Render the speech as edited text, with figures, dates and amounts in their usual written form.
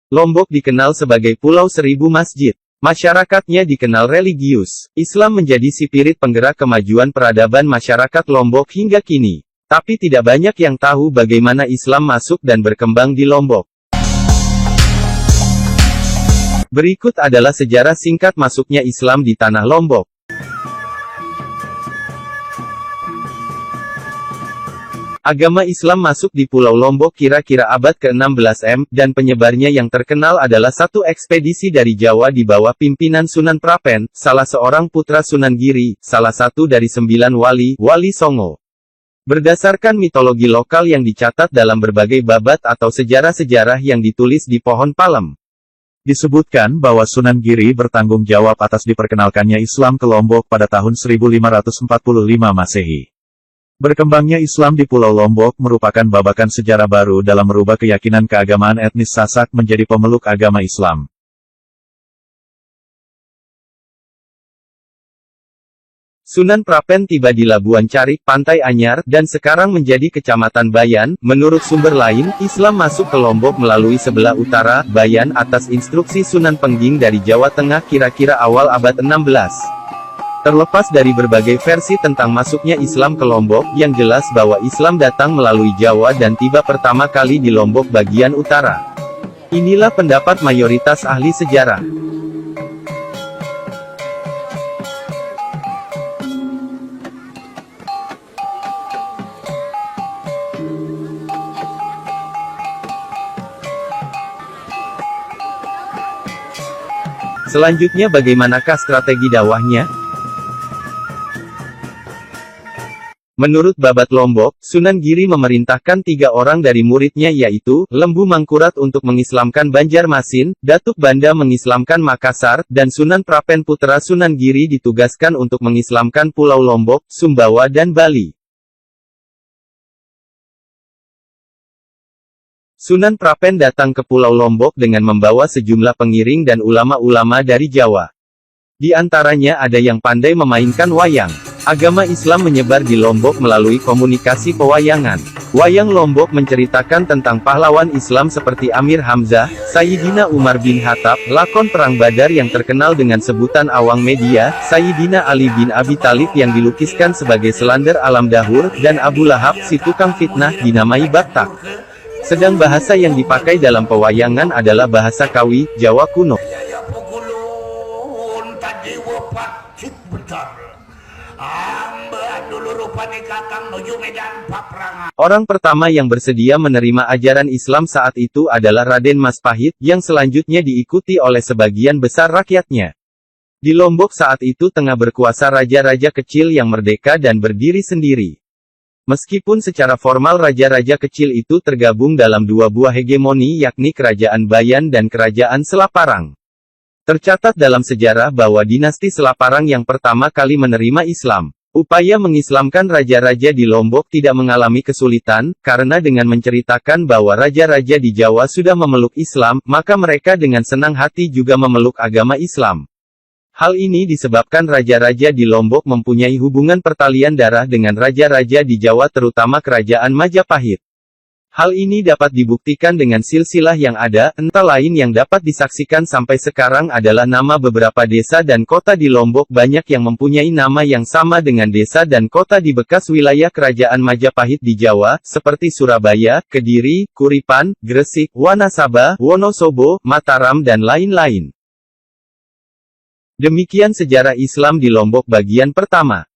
Lombok dikenal sebagai Pulau Seribu Masjid. Masyarakatnya dikenal religius. Islam menjadi spirit penggerak kemajuan peradaban masyarakat Lombok hingga kini. Tapi tidak banyak yang tahu bagaimana Islam masuk dan berkembang di Lombok. Berikut adalah sejarah singkat masuknya Islam di tanah Lombok. Agama Islam masuk di Pulau Lombok kira-kira abad ke-16 M, dan penyebarnya yang terkenal adalah satu ekspedisi dari Jawa di bawah pimpinan Sunan Prapen, salah seorang putra Sunan Giri, salah satu dari 9 wali Songo. Berdasarkan mitologi lokal yang dicatat dalam berbagai babat atau sejarah-sejarah yang ditulis di pohon palem, disebutkan bahwa Sunan Giri bertanggung jawab atas diperkenalkannya Islam ke Lombok pada tahun 1545 Masehi. Berkembangnya Islam di Pulau Lombok merupakan babakan sejarah baru dalam merubah keyakinan keagamaan etnis Sasak menjadi pemeluk agama Islam. Sunan Prapen tiba di Labuan Carik, Pantai Anyar, dan sekarang menjadi Kecamatan Bayan. Menurut sumber lain, Islam masuk ke Lombok melalui sebelah utara, Bayan, atas instruksi Sunan Pengging dari Jawa Tengah kira-kira awal abad 16. Terlepas dari berbagai versi tentang masuknya Islam ke Lombok, yang jelas bahwa Islam datang melalui Jawa dan tiba pertama kali di Lombok bagian utara. Inilah pendapat mayoritas ahli sejarah. Selanjutnya bagaimanakah strategi dakwahnya? Menurut babat Lombok, Sunan Giri memerintahkan 3 orang dari muridnya yaitu, Lembu Mangkurat untuk mengislamkan Banjarmasin, Datuk Banda mengislamkan Makassar, dan Sunan Prapen putra Sunan Giri ditugaskan untuk mengislamkan Pulau Lombok, Sumbawa dan Bali. Sunan Prapen datang ke Pulau Lombok dengan membawa sejumlah pengiring dan ulama-ulama dari Jawa. Di antaranya ada yang pandai memainkan wayang. Agama Islam menyebar di Lombok melalui komunikasi pewayangan. Wayang Lombok menceritakan tentang pahlawan Islam seperti Amir Hamzah, Sayyidina Umar bin Khattab, lakon Perang Badar yang terkenal dengan sebutan Awang Media, Sayyidina Ali bin Abi Thalib yang dilukiskan sebagai Selander Alam Dahur, dan Abu Lahab si tukang fitnah dinamai Baktak. Sedang bahasa yang dipakai dalam pewayangan adalah bahasa Kawi, Jawa kuno. Orang pertama yang bersedia menerima ajaran Islam saat itu adalah Raden Mas Pahit, yang selanjutnya diikuti oleh sebagian besar rakyatnya. Di Lombok saat itu tengah berkuasa raja-raja kecil yang merdeka dan berdiri sendiri. Meskipun secara formal raja-raja kecil itu tergabung dalam 2 buah hegemoni yakni Kerajaan Bayan dan Kerajaan Selaparang. Tercatat dalam sejarah bahwa dinasti Selaparang yang pertama kali menerima Islam. Upaya mengislamkan raja-raja di Lombok tidak mengalami kesulitan, karena dengan menceritakan bahwa raja-raja di Jawa sudah memeluk Islam, maka mereka dengan senang hati juga memeluk agama Islam. Hal ini disebabkan raja-raja di Lombok mempunyai hubungan pertalian darah dengan raja-raja di Jawa terutama Kerajaan Majapahit. Hal ini dapat dibuktikan dengan silsilah yang ada, entah lain yang dapat disaksikan sampai sekarang adalah nama beberapa desa dan kota di Lombok banyak yang mempunyai nama yang sama dengan desa dan kota di bekas wilayah Kerajaan Majapahit di Jawa, seperti Surabaya, Kediri, Kuripan, Gresik, Wanasaba, Wonosobo, Mataram dan lain-lain. Demikian sejarah Islam di Lombok bagian pertama.